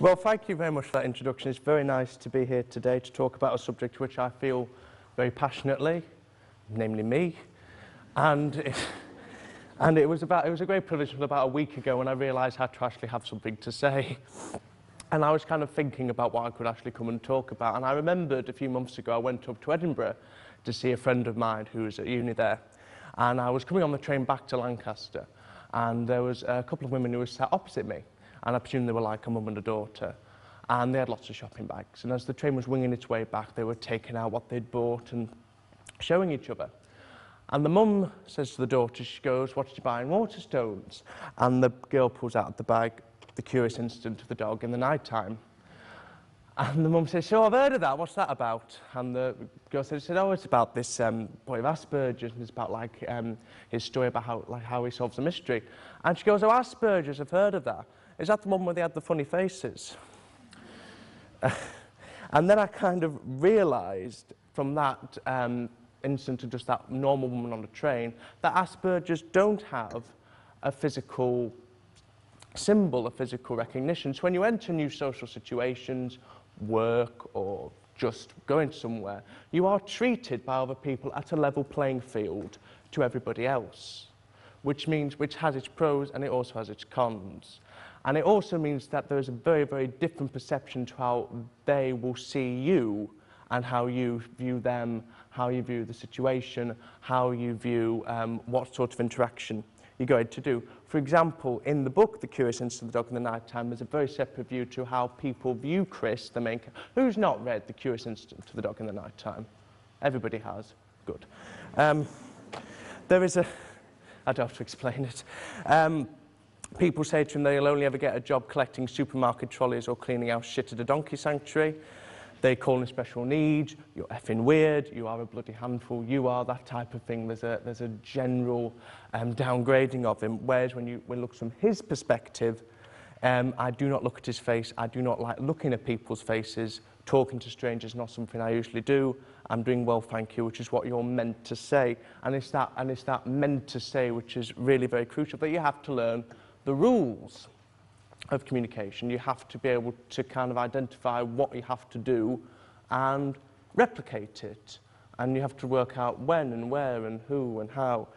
Well, thank you very much for that introduction. It's very nice to be here today to talk about a subject which I feel very passionately, namely me. And it was a great privilege about a week ago when I realised I had to actually have something to say. And I was kind of thinking about what I could actually come and talk about. And I remembered a few months ago I went up to Edinburgh to see a friend of mine who was at uni there. And I was coming on the train back to Lancaster, and there was a couple of women who were sat opposite me. And I presume they were like a mum and a daughter. And they had lots of shopping bags. And as the train was winging its way back, they were taking out what they'd bought and showing each other. And the mum says to the daughter, she goes, "What did you buy in Waterstones?" And the girl pulls out the bag, The Curious Incident of the Dog in the Night Time. And the mum says, "So I've heard of that, what's that about?" And the girl said, "Oh, it's about this boy with Aspergers, and it's about like his story about how he solves a mystery." And she goes, "Oh, Aspergers, I've heard of that. Is that the one where they had the funny faces?" And then I kind of realised from that incident of just that normal woman on the train that Aspergers don't have a physical symbol, a physical recognition. So when you enter new social situations, work or just going somewhere, you are treated by other people at a level playing field to everybody else, which has its pros and it also has its cons. And it also means that there is a very, very different perception to how they will see you and how you view them, how you view the situation, how you view what sort of interaction you're going to do. For example, in the book, The Curious Incident of the Dog in the Night Time, there's a very separate view to how people view Chris, the main character. Who's not read The Curious Incident of the Dog in the Night Time? Everybody has. Good. There is a... I don't have to explain it. People say to him they'll only ever get a job collecting supermarket trolleys or cleaning out shit at a donkey sanctuary. They call him special needs, you're effing weird, you are a bloody handful, you are that type of thing. There's a general downgrading of him, whereas when we look from his perspective, I do not look at his face, I do not like looking at people's faces. Talking to strangers is not something I usually do. I'm doing well, thank you, which is what you're meant to say. And it's that meant to say which is really very crucial, that you have to learn the rules of communication. You have to be able to kind of identify what you have to do and replicate it. And you have to work out when and where and who and how.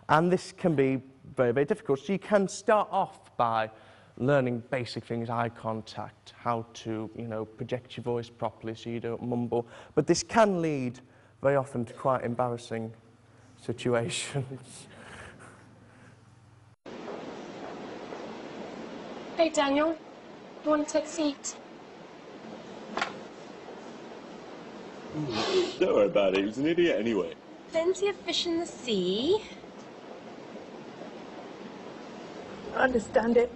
And this can be very, very difficult. So you can start off by learning basic things, eye contact, how to, project your voice properly so you don't mumble. But this can lead very often to quite embarrassing situations. Hey, Daniel, you want to take a seat? Don't worry about it, he was an idiot anyway. Plenty of fish in the sea. I understand it.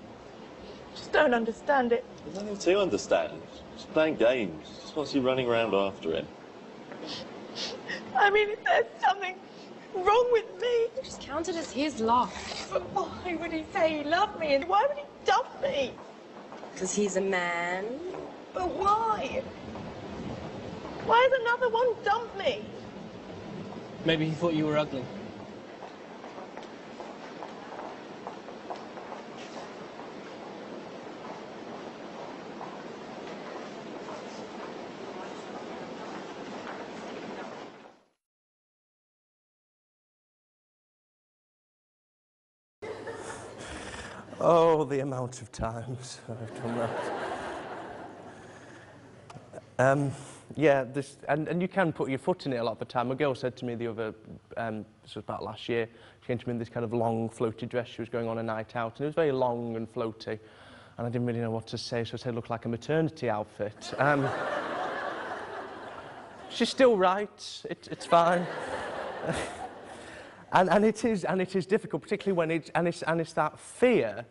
Just don't understand it. There's nothing to understand. Just playing games. Just wants you running around after him. I mean, if there's something wrong with me... Just count it as his loss. But why would he say he loved me? And why would he dump me? Because he's a man. But why? Why has another one dumped me? Maybe he thought you were ugly. Oh, the amount of times I've done that. Yeah, and you can put your foot in it a lot of the time. A girl said to me the other, this was about last year, she came to me in this kind of long, floaty dress. She was going on a night out, and it was very long and floaty. And I didn't really know what to say, so I said it looked like a maternity outfit. She's still right, it's fine. And it is difficult, particularly when it's that fear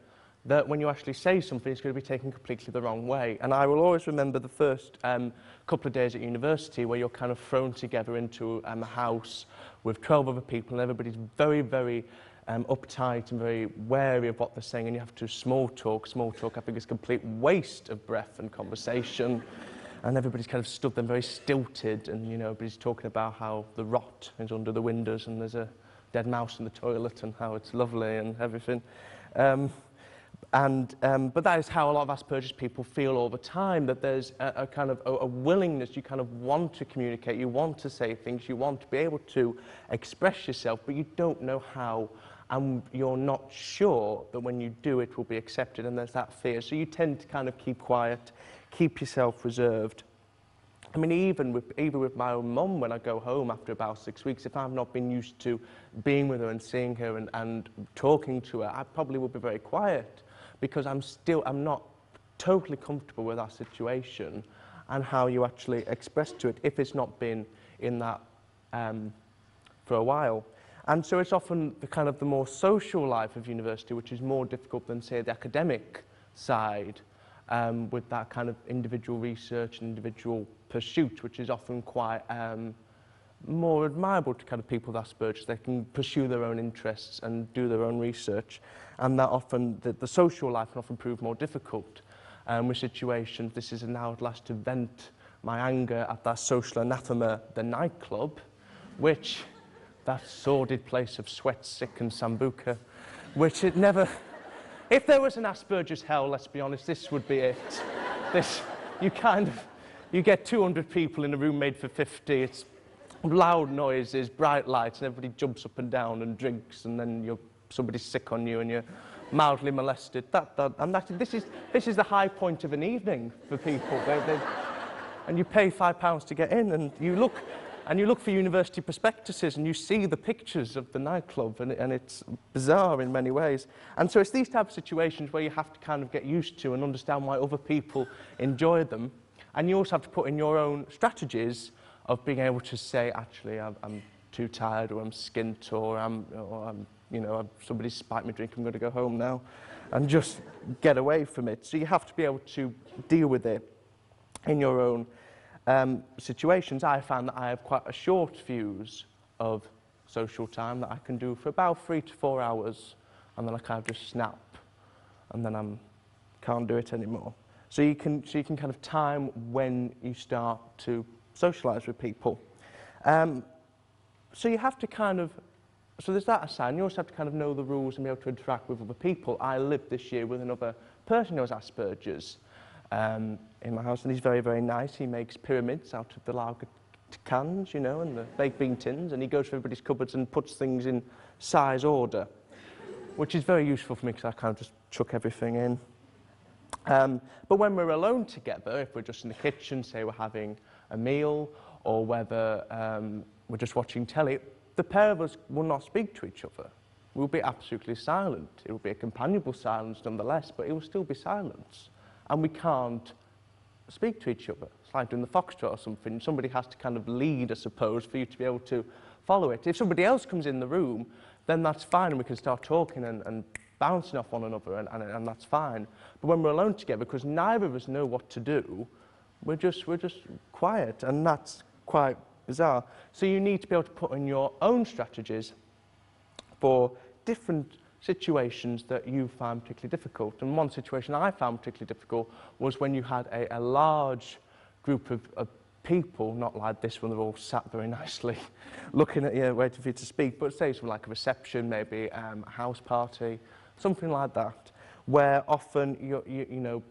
that when you actually say something, it's going to be taken completely the wrong way. And I will always remember the first couple of days at university where you're kind of thrown together into a house with 12 other people, and everybody's very, very uptight and very wary of what they're saying, and you have to small talk. Small talk, I think, is a complete waste of breath and conversation. And everybody's kind of stood there very stilted, and everybody's talking about how the rot is under the windows and there's a dead mouse in the toilet and how it's lovely and everything. But that is how a lot of Asperger's people feel all the time, that there's a kind of a willingness, you kind of want to communicate, you want to say things, you want to be able to express yourself, but you don't know how, and you're not sure that when you do it will be accepted, and there's that fear. So you tend to kind of keep quiet, keep yourself reserved. I mean, even with my own mum, when I go home after about 6 weeks, if I've not been used to being with her and seeing her and talking to her, I probably would be very quiet, because I'm not totally comfortable with that situation and how you actually express to it if it's not been in that for a while. And so it's often the kind of the more social life of university, which is more difficult than, say, the academic side, with that kind of individual research and individual pursuit, which is often quite more admirable to kind of people with Asperger's. They can pursue their own interests and do their own research, and that often, the social life can often prove more difficult with situations. This is now at last to vent my anger at that social anathema, the nightclub, which, that sordid place of sweat, sick and sambuca, which it never... If there was an Asperger's hell, let's be honest, this would be it. You get 200 people in a room made for 50, it's loud noises, bright lights, and everybody jumps up and down and drinks, and then somebody's sick on you and you're mildly molested. This is the high point of an evening for people. And you pay £5 to get in, and you look for university prospectuses, and you see the pictures of the nightclub, and it's bizarre in many ways. And so it's these type of situations where you have to kind of get used to and understand why other people enjoy them. And you also have to put in your own strategies of being able to say, actually, I'm too tired, or I'm skint, or somebody spiked me drink, I'm going to go home now, and just get away from it. So you have to be able to deal with it in your own situations. I found that I have quite a short fuse of social time that I can do for about 3 to 4 hours, and then I kind of just snap, and then I can't do it anymore. So you can kind of time when you start to socialise with people. So you have to kind of, so there's that aside, and you also have to kind of know the rules and be able to interact with other people. I lived this year with another person who has Asperger's in my house, and he's very, very nice. He makes pyramids out of the lager cans, and the baked bean tins, and he goes to everybody's cupboards and puts things in size order, which is very useful for me because I kind of just chuck everything in. But when we're alone together, if we're just in the kitchen, say we're having a meal, or whether we're just watching telly, the pair of us will not speak to each other. We'll be absolutely silent. It will be a companionable silence nonetheless, but it will still be silence. And we can't speak to each other. It's like doing the foxtrot or something. Somebody has to kind of lead, I suppose, for you to be able to follow it. If somebody else comes in the room, then that's fine, and we can start talking and bouncing off one another, and that's fine. But when we're alone together, because neither of us know what to do, we're just quiet, and that's quite bizarre. So you need to be able to put in your own strategies for different situations that you find particularly difficult. And one situation I found particularly difficult was when you had a large group of people, not like this one, they're all sat very nicely looking at you, waiting for you to speak, but say something like a reception, maybe a house party, something like that, where often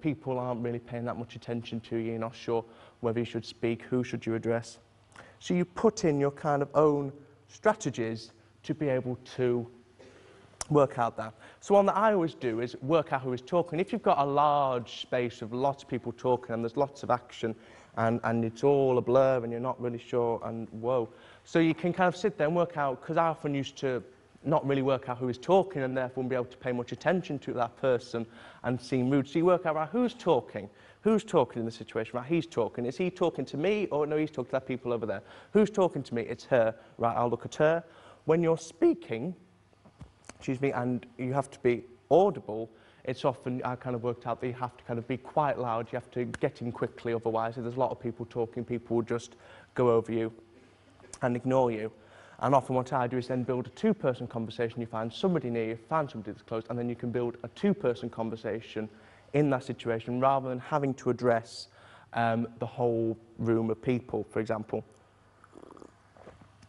people aren't really paying that much attention to you, you're not sure whether you should speak, who should you address. So you put in your kind of own strategies to be able to work out that. So one that I always do is work out who is talking. If you've got a large space of lots of people talking and there's lots of action and it's all a blur and you're not really sure, and whoa. So you can kind of sit there and work out, because I often used to not really work out who is talking and therefore wouldn't be able to pay much attention to that person and seem rude. So you work out, right, who's talking in the situation, right, he's talking. Is he talking to me, or no, he's talking to that people over there? Who's talking to me? It's her, right, I'll look at her. When you're speaking, and you have to be audible, it's often, I kind of worked out that you have to kind of be quite loud, you have to get in quickly, otherwise if there's a lot of people talking, people will just go over you and ignore you. And often what I do is then build a two-person conversation. You find somebody near you, find somebody that's close, and then you can build a two-person conversation in that situation rather than having to address the whole room of people, for example.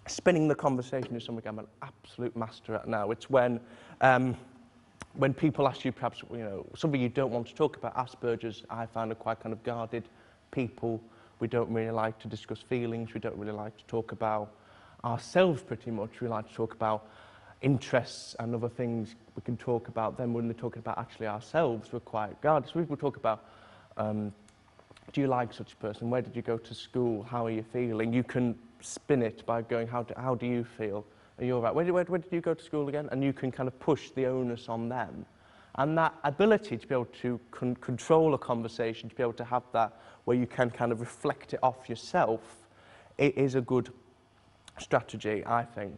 Spinning the conversation is something I'm an absolute master at now. It's when when people ask you perhaps, you know, something you don't want to talk about, Aspergers, I find are quite kind of guarded people. We don't really like to discuss feelings. We don't really like to talk about ourselves pretty much. We like to talk about interests and other things we can talk about. Then when we're talking about actually ourselves, we're quite guarded. So people talk about, do you like such a person? Where did you go to school? How are you feeling? You can spin it by going, how do you feel? Are you all right? Where did you go to school again? And you can kind of push the onus on them. And that ability to be able to control a conversation, to be able to have that where you can kind of reflect it off yourself, it is a good strategy, I think,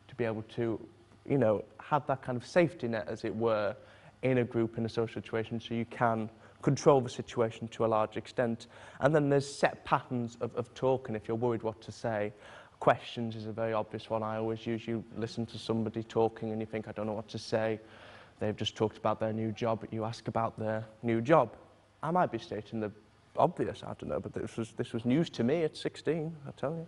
to be able to, you know, have that kind of safety net, as it were, in a group, in a social situation, so you can control the situation to a large extent. And then there's set patterns of talking if you're worried what to say. Questions is a very obvious one I always use. You listen to somebody talking and you think, I don't know what to say. They've just talked about their new job, but you ask about their new job. I might be stating the obvious, I don't know, but this was news to me at 16, I tell you.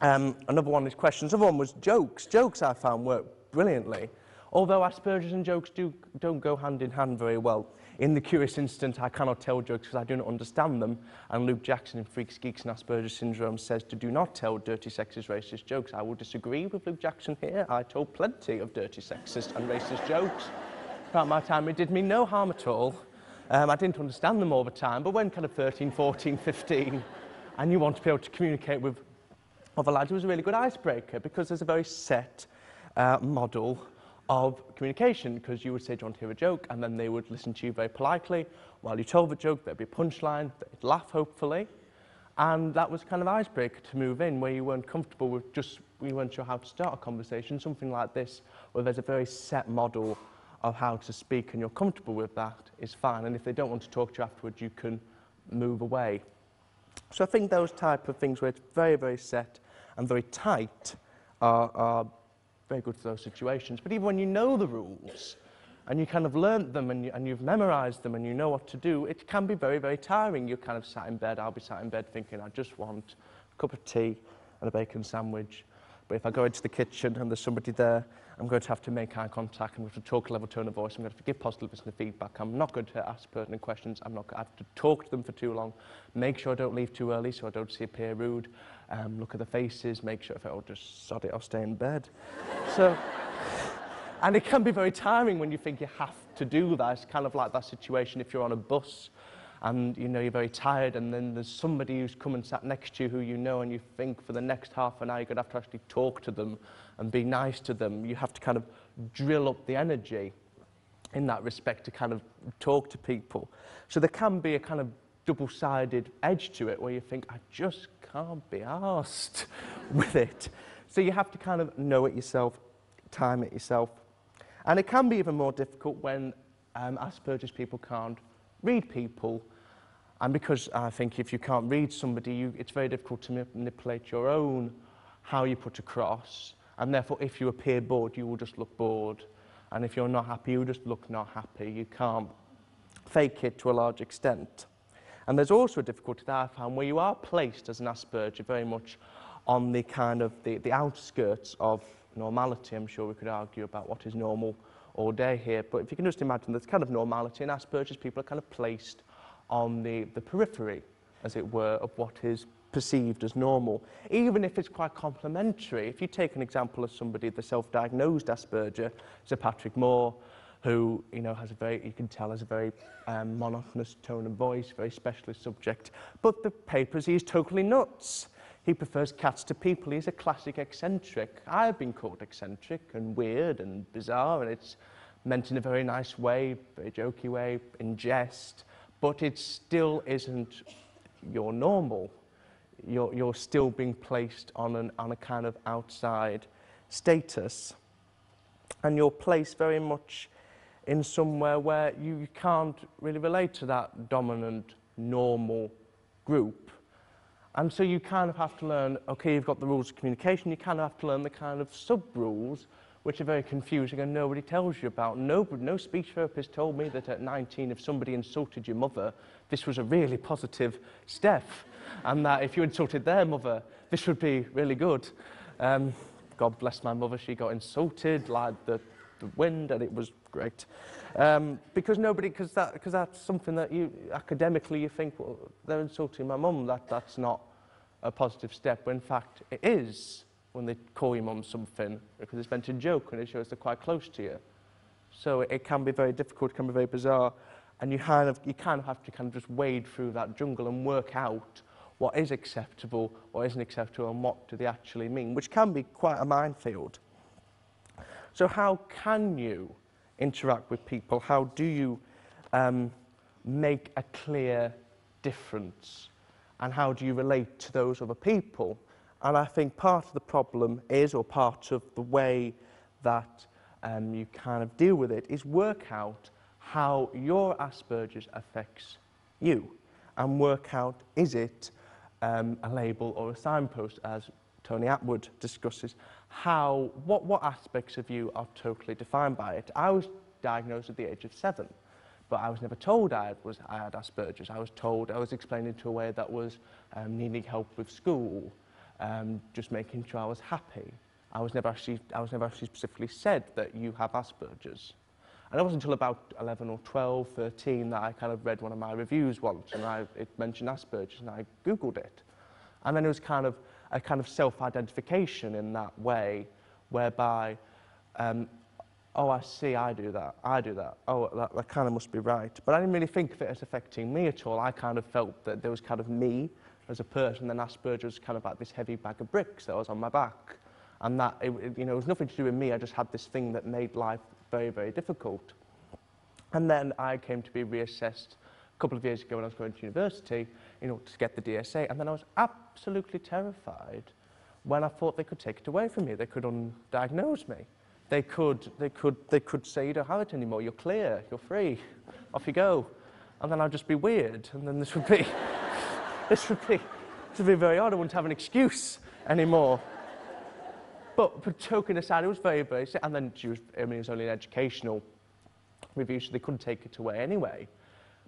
Another one is questions. Another one was jokes. Jokes I found work brilliantly, although Asperger's and jokes don't go hand in hand very well. In the curious instance, I cannot tell jokes because I do not understand them, and Luke Jackson in Freaks, Geeks and Asperger's Syndrome says to do not tell dirty, sexist, racist jokes. I will disagree with Luke Jackson here. I told plenty of dirty, sexist and racist jokes throughout my time. It did me no harm at all. I didn't understand them all the time, but when kind of 13, 14, 15, and you want to be able to communicate with other lads, it was a really good icebreaker because there's a very set model of communication, because you would say, do you want to hear a joke? And then they would listen to you very politely. While you told the joke, there'd be a punchline, they'd laugh, hopefully. And that was kind of icebreaker to move in, where you weren't comfortable with you weren't sure how to start a conversation. Something like this, where there's a very set model of how to speak and you're comfortable with that, is fine. And if they don't want to talk to you afterwards, you can move away. So I think those type of things where it's very, very set and very tight are very good for those situations. But even when you know the rules and you kind of learnt them and you've memorized them and you know what to do, it can be very, very tiring. You're kind of sat in bed, I'll be sat in bed thinking, I just want a cup of tea and a bacon sandwich. But if I go into the kitchen and there's somebody there, I'm going to have to make eye contact, I'm going to talk a level tone of voice, I'm going to give positive listener feedback, I'm not going to ask pertinent questions, I have to talk to them for too long, make sure I don't leave too early so I don't appear rude, look at the faces, make sure if I'll just sod it, I'll stay in bed. So, and it can be very tiring when you think you have to do that. It's kind of like that situation if you're on a bus and you know you're very tired and then there's somebody who's come and sat next to you who you know and you think for the next half an hour you're going to have to actually talk to them and be nice to them. You have to kind of drill up the energy in that respect to kind of talk to people. So there can be a kind of double-sided edge to it where you think, I just can't be arsed with it. So you have to kind of know it yourself, time it yourself. And it can be even more difficult when Asperger's people can't read people. And because I think if you can't read somebody, it's very difficult to manipulate your own, how you put across. And therefore, if you appear bored, you will just look bored. And if you're not happy, you just look not happy. You can't fake it to a large extent. And there's also a difficulty that I found where you are placed as an Asperger very much on the kind of the outskirts of normality. I'm sure we could argue about what is normal all day here, but if you can just imagine there's kind of normality, and Asperger's people are kind of placed on the periphery, as it were, of what is perceived as normal, even if it's quite complementary. If you take an example of somebody, the self-diagnosed Asperger, Sir Patrick Moore, who, you know, has a very, you can tell, has a very monotonous tone of voice, very specialist subject, but the papers, he is totally nuts. He prefers cats to people. He's a classic eccentric. I've been called eccentric and weird and bizarre, and it's meant in a very nice way, very jokey way, in jest, but it still isn't your normal. You're still being placed on a kind of outside status, and you're placed very much in somewhere where you can't really relate to that dominant, normal group. And so you kind of have to learn, okay, you've got the rules of communication, you kind of have to learn the kind of sub-rules, which are very confusing and nobody tells you about. No speech therapist told me that at 19, if somebody insulted your mother, this was a really positive step, and that if you insulted their mother, this would be really good. God bless my mother, she got insulted like the the wind, and it was great. Because that's something that you, academically, you think, well, they're insulting my mum, that's not a positive step, when in fact it is when they call your mum something, because it's meant to joke and it shows they're quite close to you. So it can be very difficult, it can be very bizarre, and you kind of have to kind of just wade through that jungle and work out what is acceptable, what isn't acceptable, and what do they actually mean, which can be quite a minefield. So how can you interact with people? How do you make a clear difference? And how do you relate to those other people? And I think part of the problem is, or part of the way that you kind of deal with it, is work out how your Asperger's affects you, and work out, is it a label or a signpost, as Tony Atwood discusses, what aspects of you are totally defined by it. I was diagnosed at the age of 7, but I was never told I had Asperger's. I was explained into a way that was needing help with school, just making sure I was happy. I was never actually specifically said that you have Asperger's. And it wasn't until about 11 or 12, 13 that I kind of read one of my reviews once, and it mentioned Asperger's, and I Googled it. And then it was kind of a kind of self-identification in that way, whereby, oh, I see, I do that, oh, that kind of must be right. But I didn't really think of it as affecting me at all. I kind of felt that there was kind of me as a person, then Asperger's was kind of like this heavy bag of bricks that was on my back. And that, it was nothing to do with me, I just had this thing that made life very, very difficult. And then I came to be reassessed a couple of years ago when I was going to university, to get the DSA, and then I was absolutely terrified when I thought they could take it away from me. They could undiagnose me. They could say, you don't have it anymore, you're clear, you're free, off you go. And then I'd just be weird, and then this would be very odd. I wouldn't have an excuse anymore. But joking aside, it was very, very sick. And then it was only an educational review, so they couldn't take it away anyway.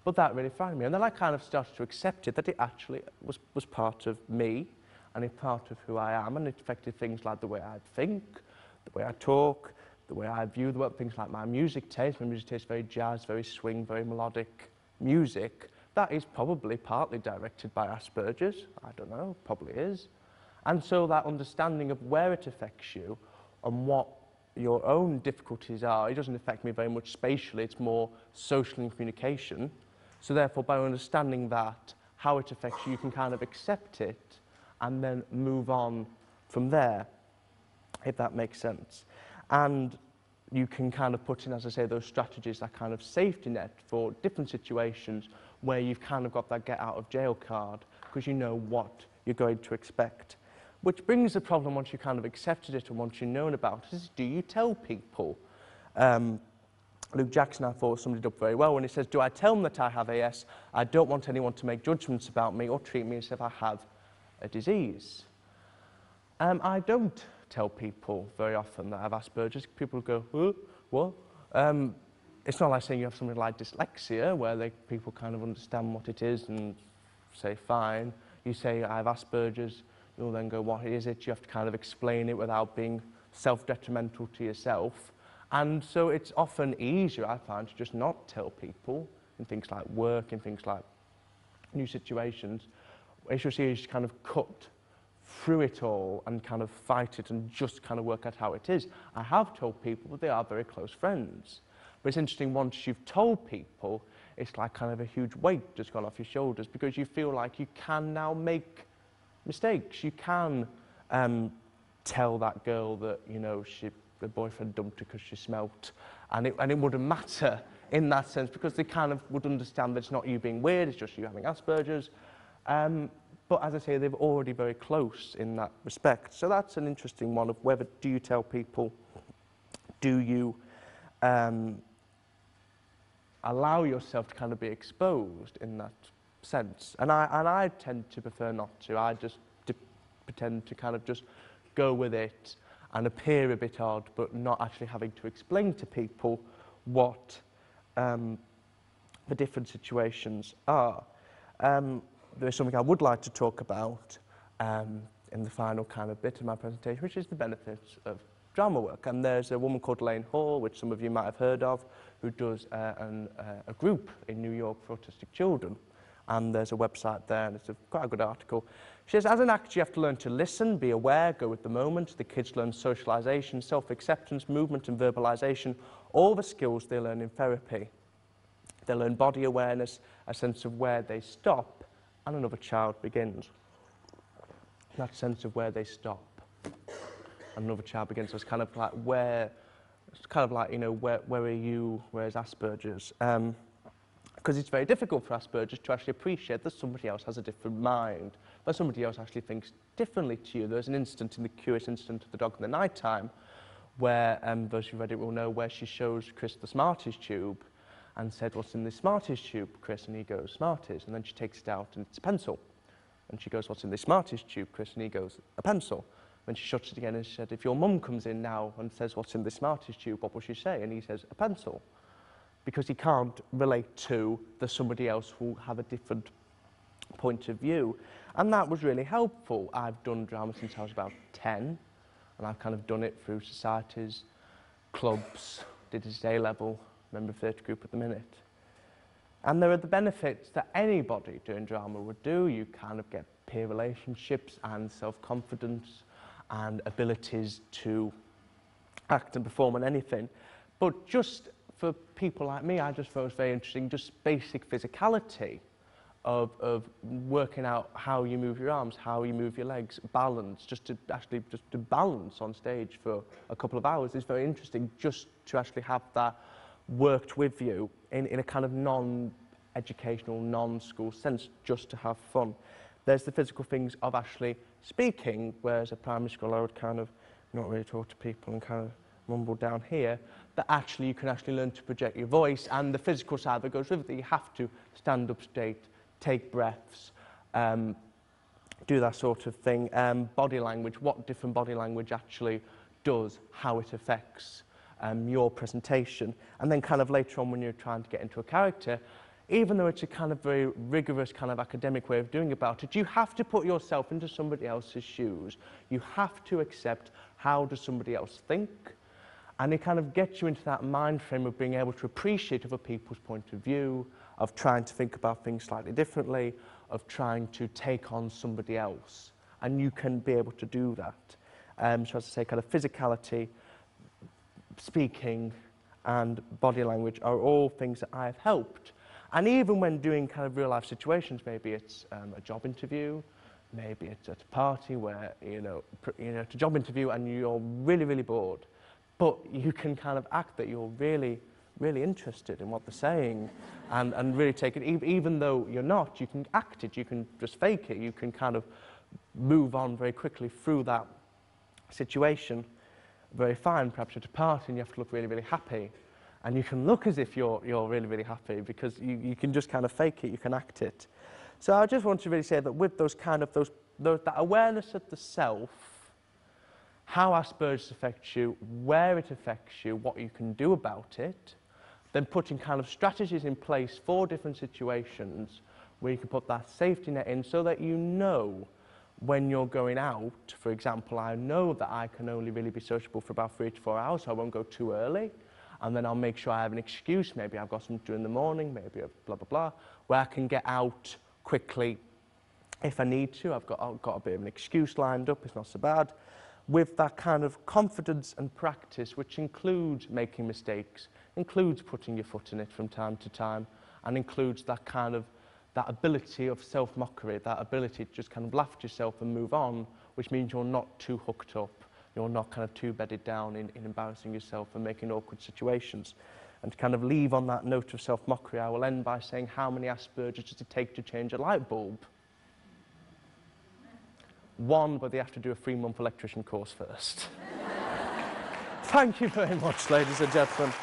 But that really frightened me. And then I kind of started to accept it, that it actually was part of me, and it's part of who I am, and it affected things like the way I think, the way I talk, the way I view the world, things like my music taste. My music taste is very jazz, very swing, very melodic music. That is probably partly directed by Asperger's. I don't know, probably is. And so that understanding of where it affects you and what your own difficulties are, it doesn't affect me very much spatially, it's more social and communication. So therefore, by understanding that, how it affects you, you can kind of accept it and then move on from there, if that makes sense. And you can kind of put in, as I say, those strategies, that kind of safety net for different situations where you've kind of got that get out of jail card because you know what you're going to expect. Which brings the problem, once you kind of accepted it and once you've known about it, is do you tell people? Luke Jackson, I thought, summed it up very well when he says, do I tell them that I have AS? I don't want anyone to make judgments about me or treat me as if I have a disease. I don't tell people very often that I have Asperger's. People go, what? It's not like saying you have something like dyslexia, where people kind of understand what it is and say, fine. You say, I have Asperger's. You'll then go, what is it? You have to kind of explain it without being self-detrimental to yourself. And so it's often easier, I find, to just not tell people in things like work, in things like new situations. It's just easier to kind of cut through it all and kind of fight it and just kind of work out how it is. I have told people, but they are very close friends. But it's interesting, once you've told people, it's like kind of a huge weight just gone off your shoulders, because you feel like you can now make mistakes. You can tell that girl that, the boyfriend dumped her because she smelt, and it wouldn't matter in that sense, because they kind of would understand that it's not you being weird, it's just you having Asperger's. But as I say, they're already very close in that respect. So that's an interesting one of whether do you tell people, do you allow yourself to kind of be exposed in that sense. And I tend to prefer not to. I just pretend to kind of just go with it and appear a bit odd, but not actually having to explain to people what the different situations are. There is something I would like to talk about in the final kind of bit of my presentation, which is the benefits of drama work. And there's a woman called Elaine Hall, which some of you might have heard of, who does a group in New York for autistic children. And there's a website there, and it's quite a good article. She says, as an actor, you have to learn to listen, be aware, go with the moment. The kids learn socialization, self-acceptance, movement, and verbalization, all the skills they learn in therapy. They learn body awareness, a sense of where they stop, and another child begins. That sense of where they stop, and another child begins. So it's kind of like it's kind of like, you know, where are you, where's Asperger's? Because it's very difficult for Asperger's to actually appreciate that somebody else has a different mind, that somebody else actually thinks differently to you. There's an instance in the Curious Incident of the Dog in the Night Time where, those who read it will know, where she shows Chris the Smarties tube and said, what's in this Smarties tube, Chris? And he goes, Smarties. And then she takes it out and it's a pencil. And she goes, what's in this Smarties tube, Chris? And he goes, a pencil. Then she shuts it again and she said, if your mum comes in now and says, what's in this Smarties tube, what will she say? And he says, a pencil. Because he can't relate to somebody else who have a different point of view. And that was really helpful. I've done drama since I was about 10, and I've kind of done it through societies, clubs, did it at A-level, member of theatre group at the minute. And there are the benefits that anybody doing drama would do. You kind of get peer relationships and self-confidence and abilities to act and perform on anything. But just for people like me, I just thought it was very interesting, just basic physicality of working out how you move your arms, how you move your legs, balance, just to balance on stage for a couple of hours is very interesting, just to actually have that worked with you in a kind of non-educational, non-school sense, just to have fun. There's the physical things of actually speaking, whereas at primary school I would kind of not really talk to people and kind of mumble down here, that actually you can actually learn to project your voice, and the physical side that goes with it, that you have to stand up straight, take breaths, do that sort of thing. Body language, what different body language actually does, how it affects your presentation. And then kind of later on when you're trying to get into a character, even though it's a kind of very rigorous kind of academic way of doing about it, you have to put yourself into somebody else's shoes. You have to accept how does somebody else think, and it kind of gets you into that mind frame of being able to appreciate other people's point of view, of trying to think about things slightly differently, of trying to take on somebody else. And you can be able to do that. So as I say, kind of physicality, speaking, and body language are all things that I've helped. And even when doing kind of real life situations, maybe it's a job interview, maybe it's at a party where, it's a job interview and you're really, really bored, but you can kind of act that you're really, really interested in what they're saying and really take it, even though you're not, you can act it, you can just fake it, you can kind of move on very quickly through that situation. Very fine, perhaps at a party and you have to look really, really happy. And you can look as if you're really, really happy because you can just kind of fake it, you can act it. So I just want to really say that with that awareness of the self, how Asperger's affects you, where it affects you, what you can do about it, then putting kind of strategies in place for different situations where you can put that safety net in so that you know when you're going out. For example, I know that I can only really be sociable for about 3 to 4 hours, so I won't go too early. And then I'll make sure I have an excuse. Maybe I've got something to do in the morning, maybe blah, blah, blah, where I can get out quickly if I need to. I've got a bit of an excuse lined up, it's not so bad. With that kind of confidence and practice, which includes making mistakes, includes putting your foot in it from time to time, and includes that ability of self-mockery, that ability to just kind of laugh at yourself and move on, which means you're not too hooked up. You're not kind of too bedded down in embarrassing yourself and making awkward situations. And to kind of leave on that note of self-mockery, I will end by saying, how many Aspergers does it take to change a light bulb? 1, but they have to do a 3-month electrician course first. Thank you very much, ladies and gentlemen.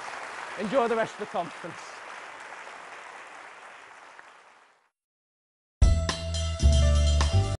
Enjoy the rest of the conference.